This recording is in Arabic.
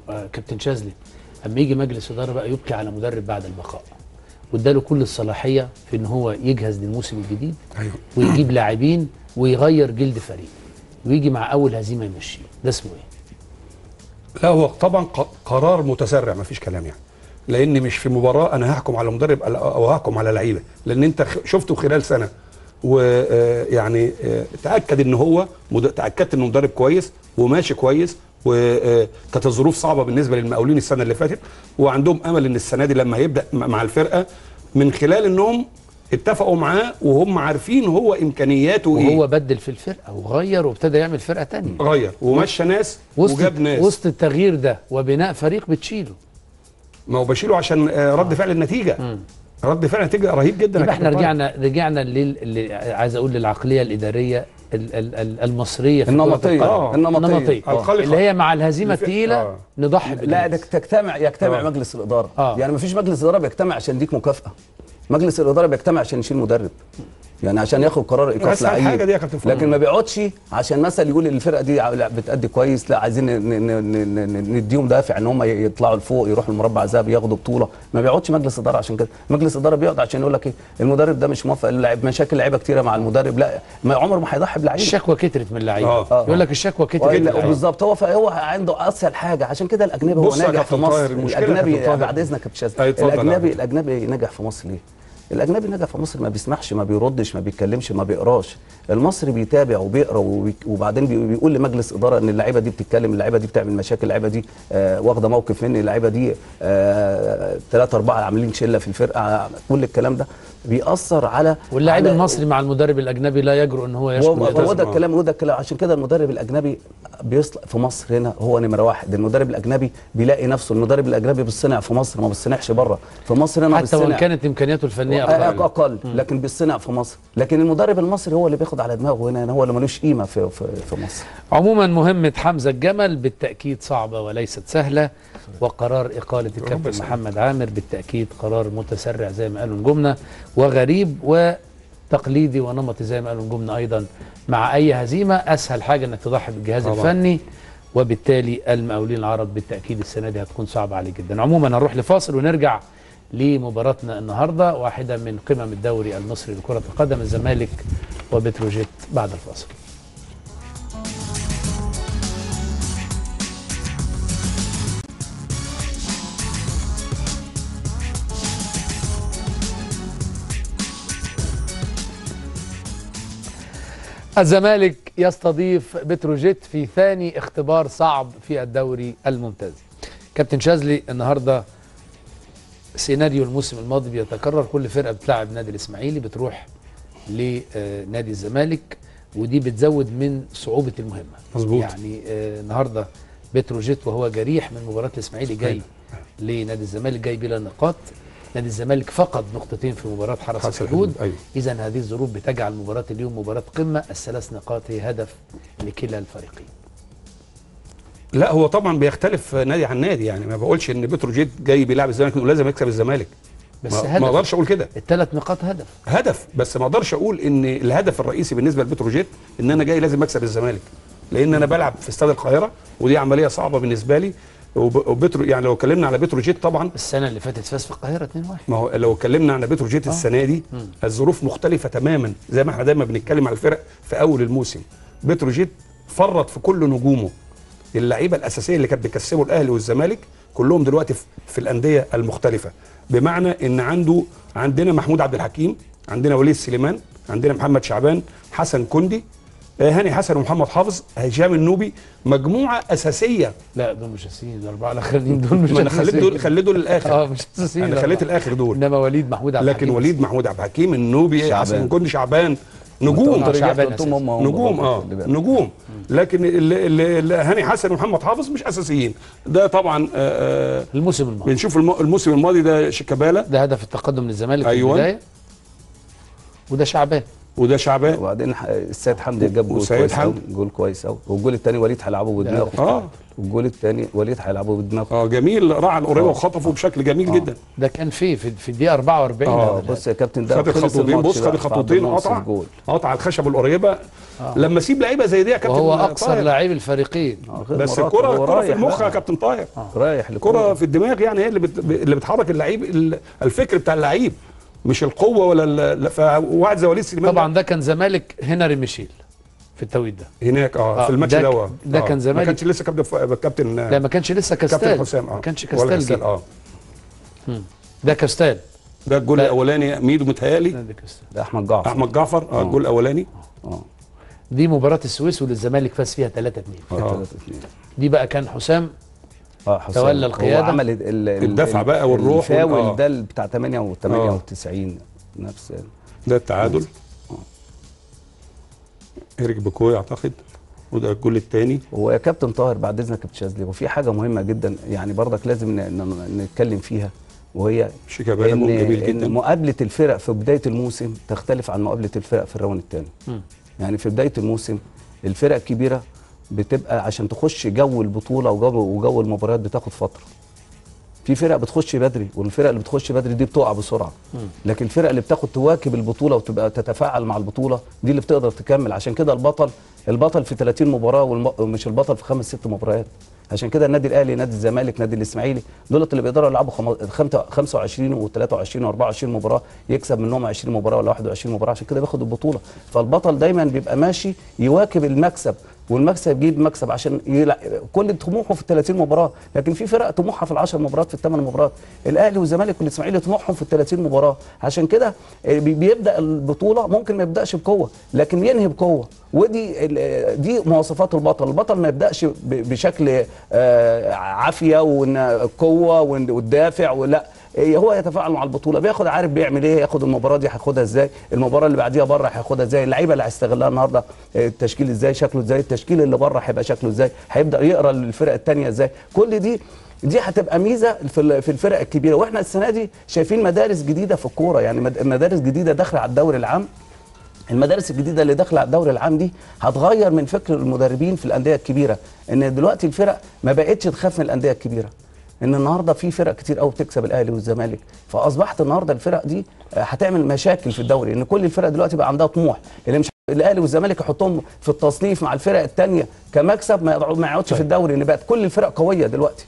كابتن شاذلي اما يجي مجلس اداره بقى يبكي على مدرب بعد البقاء، واداله كل الصلاحيه في ان هو يجهز للموسم الجديد. ايوه. ويجيب لاعبين ويغير جلد فريق، ويجي مع اول هزيمه يمشيه، ده اسمه ايه؟ لا هو طبعا قرار متسرع ما فيش كلام يعني، لان مش في مباراه انا هحكم على مدرب او هحكم على لعيبه، لان انت شفته خلال سنه ويعني تاكدت انه مدرب كويس وماشي كويس، وكانت الظروف صعبه بالنسبه للمقاولين السنه اللي فاتت، وعندهم امل ان السنه دي لما هيبدا مع الفرقه من خلال انهم اتفقوا معاه وهم عارفين هو امكانياته ايه، وهو بدل في الفرقه وغير وابتدى يعمل فرقه ثانيه، غير ومشى ناس وجاب ناس. وسط التغيير ده وبناء فريق بتشيله. ما هو بشيله عشان رد فعل النتيجه. رد فعل النتيجه رهيب جدا. يبقى احنا رجعنا عايز اقول للعقليه الاداريه المصريه في النمطيه اللي هي مع الهزيمه الثقيله نضحي لا ده يجتمع مجلس الاداره. يعني ما فيش مجلس اداره بيجتمع عشان يديك مكافاه، مجلس الاداره بيجتمع عشن يشيل مدرب، يعني عشان ياخد قرار ايقاف لعيب، لكن ما بيقعدش عشان مثلا يقول الفرقه دي بتأدي كويس، لا عايزين نديهم دافع ان هم يطلعوا لفوق يروحوا المربع الذهبي ياخدوا بطوله. ما بيقعدش مجلس اداره عشان كده، مجلس اداره بيقعد عشان يقول لك ايه المدرب ده مش موافق، مشاكل لعيبه كتيره مع المدرب، لا ما عمره ما هيضحي بلعيبه. الشكوى كترت من اللعيبه. يقول لك الشكوى كترت بالظبط. هو عنده اسهل حاجه، عشان كده الاجنبي هو ناجح في مصر. الاجنبي بعد اذنك يا كابتن، الاجنبي نجح في مصر ليه؟ الاجنبي نجح في مصر ما بيسمعش، ما بيردش، ما بيتكلمش، ما بيقراش. المصري بيتابع وبيقرا وبعدين بيقول لمجلس اداره ان اللعيبه دي بتتكلم، اللعيبه دي بتعمل مشاكل، اللعيبه دي واخده موقف مني، اللعيبه دي 3 4 عاملين شله في الفرقه. كل الكلام ده بيأثر على واللاعب المصري مع المدرب الاجنبي لا يجرؤ ان هو يشكو. هو ده الكلام عشان كده المدرب الاجنبي بيصلح في مصر هنا هو نمره واحد. المدرب الاجنبي بيلاقي نفسه، المدرب الاجنبي بيصنع في مصر ما بيصنعش بره. في مصر هنا حتى وان كانت امكانياته الفنيه اقل لكن بيصنع في مصر. لكن المدرب المصري هو اللي بياخد على دماغه هنا، هو اللي ملوش قيمه في مصر. عموما مهمه حمزه الجمل بالتاكيد صعبه وليست سهله، وقرار اقاله الكابتن محمد عامر بالتاكيد قرار متسرع زي ما قالوا نجومنا، وغريب وتقليدي ونمطي زي ما قالوا نجومنا ايضا. مع اي هزيمه اسهل حاجه انك تضحي بالجهاز الفني، وبالتالي المقاولين العرب بالتاكيد السنه دي هتكون صعبه عليه جدا. عموما هنروح لفاصل ونرجع لمباراتنا النهارده، واحده من قمم الدوري المصري لكره القدم، الزمالك وبتروجيت، بعد الفاصل. الزمالك يستضيف بتروجيت في ثاني اختبار صعب في الدوري الممتاز. كابتن شاذلي، النهارده سيناريو الموسم الماضي بيتكرر، كل فرقه بتلعب نادي الاسماعيلي بتروح لنادي الزمالك، ودي بتزود من صعوبه المهمه. مظبوط. يعني النهارده بتروجيت وهو جريح من مباراه الاسماعيلي جاي لنادي الزمالك جاي بلا نقاط. نادي الزمالك فقد نقطتين في مباراه حرس الحدود. اذا هذه الظروف بتجعل مباراه اليوم مباراه قمه، ال3 نقاط هي هدف لكلا الفريقين. لا هو طبعا بيختلف نادي عن نادي، يعني ما بقولش ان بتروجيت جاي بيلعب الزمالك لازم يكسب الزمالك، بس ما اقدرش اقول كده. ال3 نقاط هدف، بس ما اقدرش اقول ان الهدف الرئيسي بالنسبه لبتروجيت ان انا جاي لازم اكسب الزمالك، لان انا بلعب في استاد القاهره ودي عمليه صعبه بالنسبه لي. يعني لو اتكلمنا على بتروجيت طبعا السنه اللي فاتت فاز في القاهره 2-1. ما هو لو اتكلمنا على بتروجيت السنه دي الظروف مختلفه تماما، زي ما احنا دايما بنتكلم على الفرق في اول الموسم. بتروجيت فرط في كل نجومه، اللعيبه الاساسيه اللي كانت بتكسبوا الاهلي والزمالك كلهم دلوقتي في الانديه المختلفه، بمعنى ان عندنا محمود عبد الحكيم، عندنا وليد سليمان، عندنا محمد شعبان، حسن كندي، هاني حسن ومحمد حافظ، هشام النوبي، مجموعه اساسيه. لا دول مش اساسيين، الاربعه الاخرين دول مش اساسيين. انا خليت دول الاخر. مش اساسيين، انا خليت الاخر دول. انما وليد محمود عبد الحكيم، لكن وليد محمود عبد الحكيم، النوبي، حسن كندي، شعبان، نجوم. نجوم. لكن هاني حسن ومحمد حافظ مش اساسيين. ده طبعا الموسم الماضي بنشوف الموسم الماضي ده شيكابالا، ده هدف التقدم للزمالك أيوة. في البدايه، وده شعبان وده شعبان. وبعدين السيد حمدي جاب جول كويس قوي، جول كويس قوي. والجول الثاني وليد هيلعبه بدماغه. والجول الثاني وليد هيلعبه بدماغه. جميل، راعى القريبه وخطفه بشكل جميل جدا. ده كان في الدقيقه 44. بص يا كابتن، ده خد الخطوتين، بص خد الخطوتين، قطع الخشب القريبه. لما اسيب لعيبه زي دي يا كابتن، وهو اكثر لاعبي الفريقين. بس الكره في المخ يا كابتن طاهر، رايح الكره في الدماغ، يعني هي اللي بتحرك اللعيب، الفكر بتاع اللعيب مش القوه ولا فواحد زي وليد سليمان. طبعا ده كان زمالك هنري ميشيل في التوقيت ده هناك في الماتش ده كان زمالك، ما كانش لسه كابتن لا ما كانش لسه كاستال، كابتن حسام ما كانش كاستال ده كاستال. ده الجول الاولاني ميدو متهيألي، ده احمد جعفر الجول الاولاني. دي مباراه السويس واللي الزمالك فاز فيها 3-2. دي بقى كان حسام تولى القياده، عمل الدفع بقى والروح الفاول ده بتاع 98 نفس ده التعادل. إيريك بكوي اعتقد، وده الجول الثاني. هو يا كابتن طاهر بعد اذنك يا كابتن شاذلي، وفي حاجه مهمه جدا يعني برضك لازم نتكلم فيها، وهي شيكابالا جول جميل جدا. إن مقابله الفرق في بدايه الموسم تختلف عن مقابله الفرق في الراوند الثاني. يعني في بدايه الموسم الفرق الكبيره بتبقى عشان تخش جو البطوله وجو المباريات بتاخد فتره. في فرق بتخش بدري، والفرق اللي بتخش بدري دي بتقع بسرعه. لكن الفرق اللي بتاخد تواكب البطوله وتبقى تتفاعل مع البطوله دي اللي بتقدر تكمل. عشان كده البطل في 30 مباراه ومش البطل في 5-6 مباريات. عشان كده النادي الاهلي، نادي الزمالك، نادي الاسماعيلي، دولت اللي بيقدروا يلعبوا 25 و23 و24 مباراه، يكسب منهم 20 مباراه ولا 21 مباراه، عشان كده بياخد البطوله. فالبطل دايما بيبقى ماشي يواكب المكسب، والمكسب يجيب مكسب عشان كل طموحه في ال 30 مباراه. لكن في فرق طموحها في ال10 مباريات، في ال8 مباريات. الاهلي والزمالك والاسماعيلي طموحهم في ال 30 مباراه. عشان كده بيبدا البطوله ممكن ما يبداش بقوه لكن ينهي بقوه. دي مواصفات البطل ما يبداش بشكل عافيه وقوه والدافع، ولا هو يتفاعل مع البطوله، بياخد عارف بيعمل ايه، ياخد المباراه دي هياخدها ازاي، المباراه اللي بعديها بره هياخدها ازاي، اللعيبه اللي هيستغلها النهارده التشكيل ازاي، شكله ازاي، التشكيل اللي بره هيبقى شكله ازاي، هيبدا يقرا الفرق الثانيه ازاي. كل دي هتبقى ميزه في الفرق الكبيره. واحنا السنه دي شايفين مدارس جديده في الكوره، يعني مدارس جديده داخله على الدوري العام. المدارس الجديده اللي داخله على الدوري العام دي هتغير من فكر المدربين في الانديه الكبيره، ان دلوقتي الفرق ما بقتش تخاف من الانديه الكبيره. ان النهارده في فرق كتير قوي بتكسب الاهلي والزمالك، فاصبحت النهارده الفرق دي هتعمل مشاكل في الدوري، ان كل الفرق دلوقتي بقى عندها طموح. اللي مش الاهلي والزمالك يحطهم في التصنيف مع الفرق الثانيه كمكسب ما يقعدش في الدوري، ان بقت كل الفرق قويه دلوقتي.